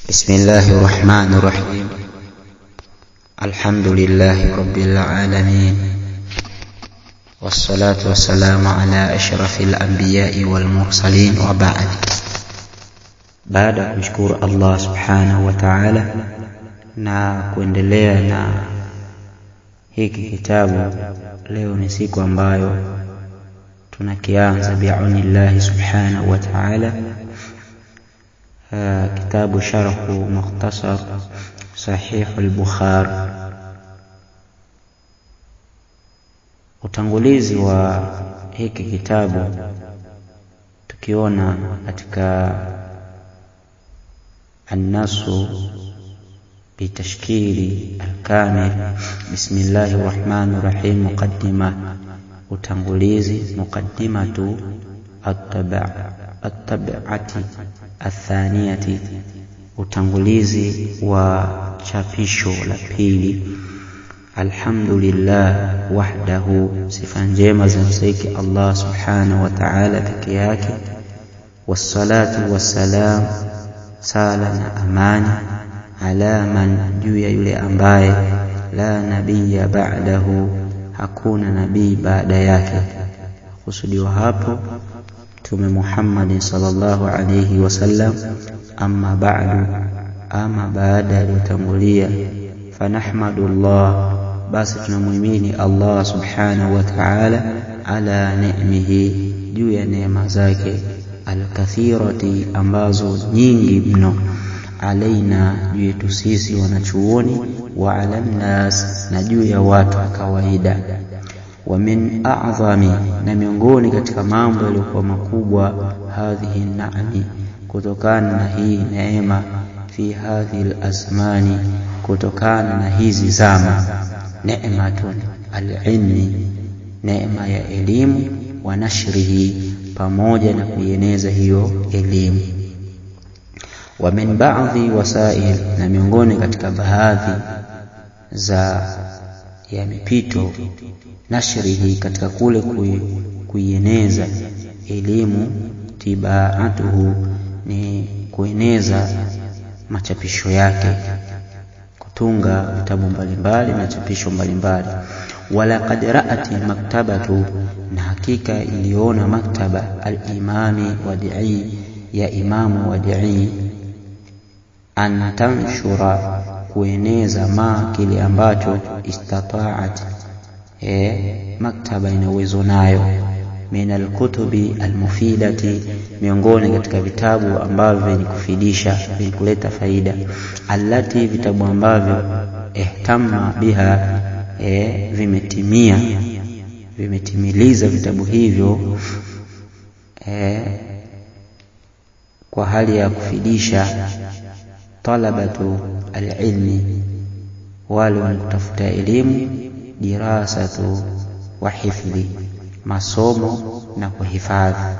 بسم الله الرحمن الرحيم. الحمد لله رب العالمين، والصلاة والسلام على أشرف الأنبياء والمرسلين، وبعد. بعد kushukuru Allah subhanahu wa ta'ala na kuendelea na hiki kitabu, leo ni siku ambayo tunakianza bi'aunillahi subhanahu wa ta'ala kitabu sharh mukhtasar sahih al-Bukhari. Utangulizi wa hiki kitabu tukiona katika an-nasu bitashkili al-kamil. Bismillahir rahmanir rahim. Muqaddima, utangulizi. Muqaddimatu at-tab'ati athaniyati, utangulizi wa chapisho la pili. Alhamdulillah wahdahu, sifa njema zinamstahiki Allah subhanahu wa ta'ala peke yake. Wassalatu wassalam, sala na amani, ala man, juu ya yule ambaye la nabiyya ba'dahu, hakuna nabii baada yake. Kusudiwa hapo Mtume Muhammad sallallahu alayhi wasallam. Amma ba'du, ama baada ya kutangulia, fanahmadullah, basi tunamhimidi Allah subhanahu wa ta'ala ala ni'mihi, juu ya neema zake, alkathirati, ambazo nyingi mno, alaina, juu yetu sisi wanachuoni, wa ala nas, na juu ya watu kawaida. Wa min a'zami, na miongoni katika mambo yaliyokuwa makubwa, hadhihi na'mi, kutokana na hii neema, fi hadhihi al-azmani, kutokana na hizi zama, neematun al-ilmi, neema ya elimu, wa nashrihi, pamoja na kuieneza hiyo elimu. Wa min ba'dhi wasail, na miongoni katika baadhi za ya mipito, nashrihi, katika kule kuieneza elimu, tibaatuhu, ni kueneza machapisho yake, kutunga vitabu mbalimbali na chapisho mbalimbali. Wala qad ra'ati maktabatu, na hakika iliona maktaba, al-imami wadi'i, ya imamu wadi'i, an tanshura, kueneza ma, kile ambacho istata'at, maktaba ina uwezo nayo, min al-kutubi al-mufidati, miongoni katika vitabu ambavyo vyenye kufidisha, vyenye kuleta faida, allati, vitabu ambavyo ihtamma biha, vimetimiliza vitabu hivyo kwa hali ya kufidisha, talabatu al-ilmi, wale wanatafuta elimu, dirasatu wa hifdhi, masomo na kuhifadhi.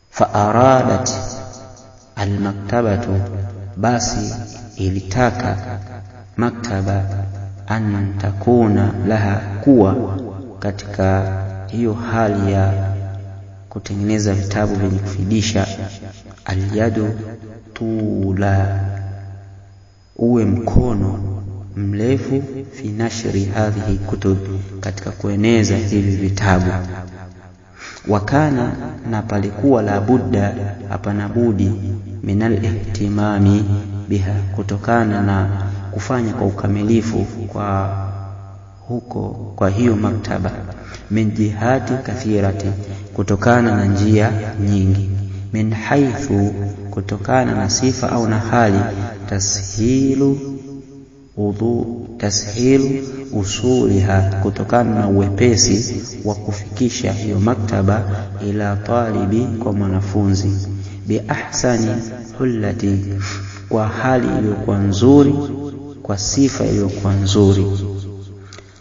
Fa aradat al-maktabatu, basi ilitaka maktaba, an takuna laha, kuwa katika hiyo hali ya kutengeneza vitabu vyenye kufidisha, al-yadu tula, uwe mkono mrefu, fi nashri hadhihi kutub, katika kueneza hivi vitabu. Wakana, na palikuwa la budda, hapana budi, minal ihtimami biha, kutokana na kufanya kwa ukamilifu kwa hiyo maktaba, min jihati kathirati, kutokana na njia nyingi, min haithu, kutokana na sifa au na hali, tashilu usuliha, kutokana na uwepesi wa kufikisha hiyo maktaba, ila talibi, kwa mwanafunzi, bi ahsani hullati, kwa hali iliyokuwa nzuri, kwa sifa iliyokuwa nzuri,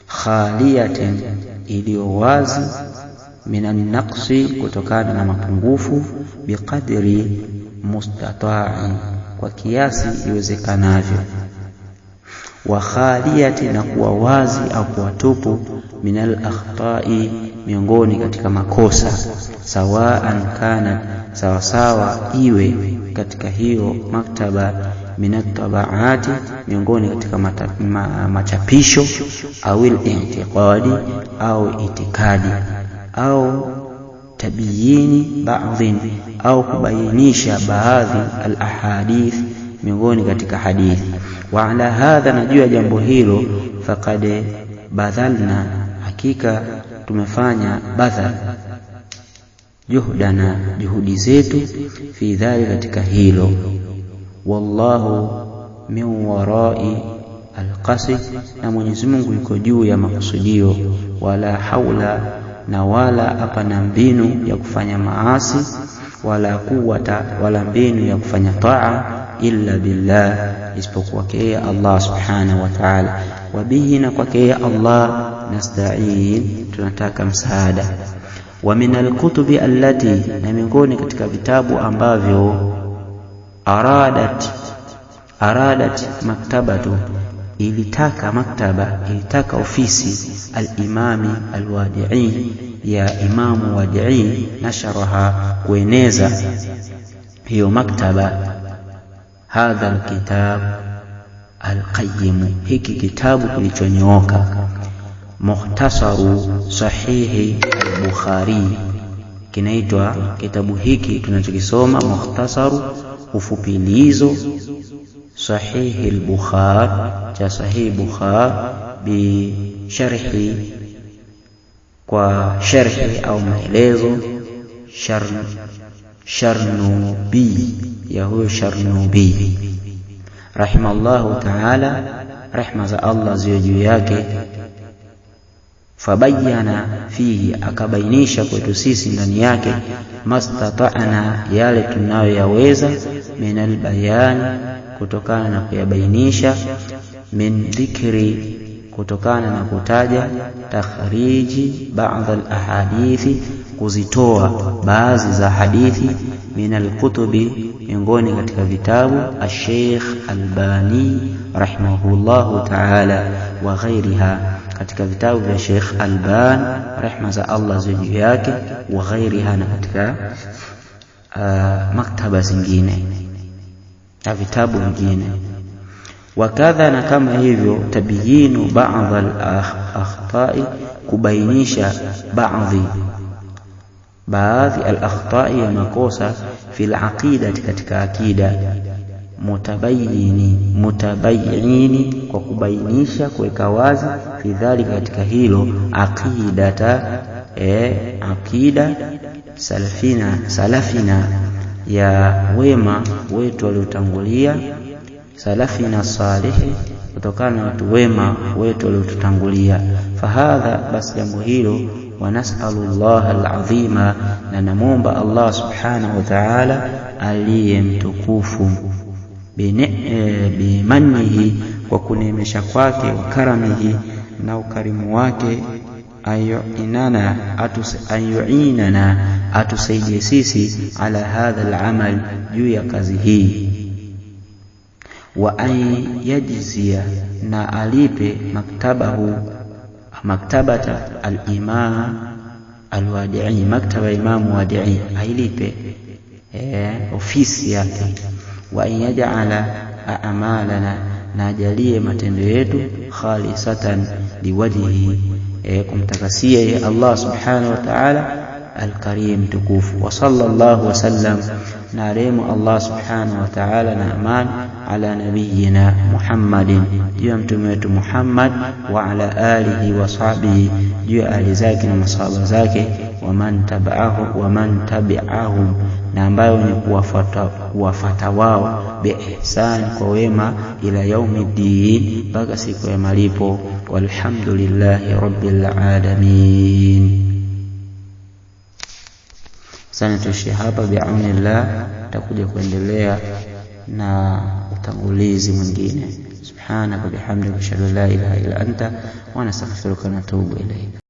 khaliyatin, iliyo wazi, minan naqsi, kutokana na mapungufu, biqadri mustata'i, kwa kiasi iwezekanavyo, wa khaliyati, na kuwa wazi au kuwa tupu, minal akhta'i, miongoni katika makosa, sawaan kana, sawasawa iwe katika hiyo maktaba minat tabaati, miongoni katika machapisho, au al-i'tiqadi, au itikadi, au tabiyini ba'dhin, au kubainisha baadhi al-ahadith, miongoni katika hadithi. Wa ala hadha, najua jambo hilo, faqad badhalna, hakika tumefanya badhal, juhdana, juhudi zetu, fi dhali, katika hilo. Wallahu min warai alqasd, na Mwenyezi Mungu yuko juu ya makusudio. Wala haula, na wala hapana mbinu ya kufanya maasi, wala quwwata, wala mbinu ya kufanya taa, illa billah, isipokuwa kwake Allah subhanahu wa ta'ala. Wabihi, na kwake Allah, nasta'in, tunataka msaada. Wa min alkutubi allati, na miongoni katika vitabu ambavyo aradat maktabatu, ilitaka maktaba, ilitaka ofisi, al-imami al-Wadi'i, ya imamu Wadi'i, nasharaha, kueneza hiyo maktaba, hadha alkitab alqayyim, hiki kitabu kilichonyooka, mukhtasaru sahihi al-Bukhari, kinaitwa kitabu hiki tunachokisoma, mukhtasaru, ufupilizo, sahihi al-Bukhari, cha sahihi Bukhari, bi sharhi, kwa sharhi au maelezo, Sharnubi, ya huyo Sharnubi rahimallahu ta'ala, rahma za Allah ziwe juu yake. Fabayyana fihi, akabainisha kwetu sisi ndani yake, mastata'na, yale tunayoyaweza, min albayani, kutokana na kuyabainisha, min dhikri, kutokana na kutaja, takhriji ba'd al-ahadithi, kuzitoa baadhi za hadithi, min al-kutubi, miongoni katika vitabu, al-Sheikh Albani rahimahullahu ta'ala, wa ghairiha, katika vitabu vya Sheikh Albani, rahma za Allah juu yake, wa ghairiha, na katika maktaba zingine na vitabu vingine. Wakadha, na kama hivyo, tabiyinu ba'd al-akhta'i, kubainisha baadhi al-akhta'i, ya makosa, fil aqida, katika akida, mutabayyini, kwa kubainisha, kuweka wazi, fi dhalika, katika hilo, aqida salafina, ya wema wetu waliotangulia, salafina salihi, kutokana na watu wema wetu waliotutangulia. Fahadha, basi jambo hilo, wa nas'alullah al-azima, na namuomba Allah subhanahu wa ta'ala aliye mtukufu, bimannihi, kwa kuneemesha kwake, wa karamihi, na ukarimu wake, ayuinana, atusaidie sisi, ala hadha al-amal, juu ya kazi hii, wa an yajzia, na alipe, maktabata al-imam al-Wadi'i, maktaba Imam Wadi'i, ailipe ofisi yake. Wa an yaj'ala a'malana, na ajalie matendo yetu, khalisatan liwajhihi, kumtakasia Allah subhanahu wa ta'ala al-karim, tukufu. Wa sallallahu wa sallam, na alemu Allah subhanahu wa ta'ala na aman, ala nabiyyina Muhammadin, juu ya mtume wetu Muhammad, wa ala alihi wa sahbihi, juu ya ali zake na masahaba zake, wa man tabi'ahum, na ambayo ni kuwafuata wao, bi ihsan, kwa wema, ila yaumiddin, mpaka siku ya malipo. Walhamdulillahi rabbil alamin. Sana tuishie hapa, bi'aunillah, tutakuja kuendelea na utangulizi mwingine. Subhanaka bihamdika, ashhadu an la ilaha illa anta, wa nastaghfiruka wa natubu ilayk.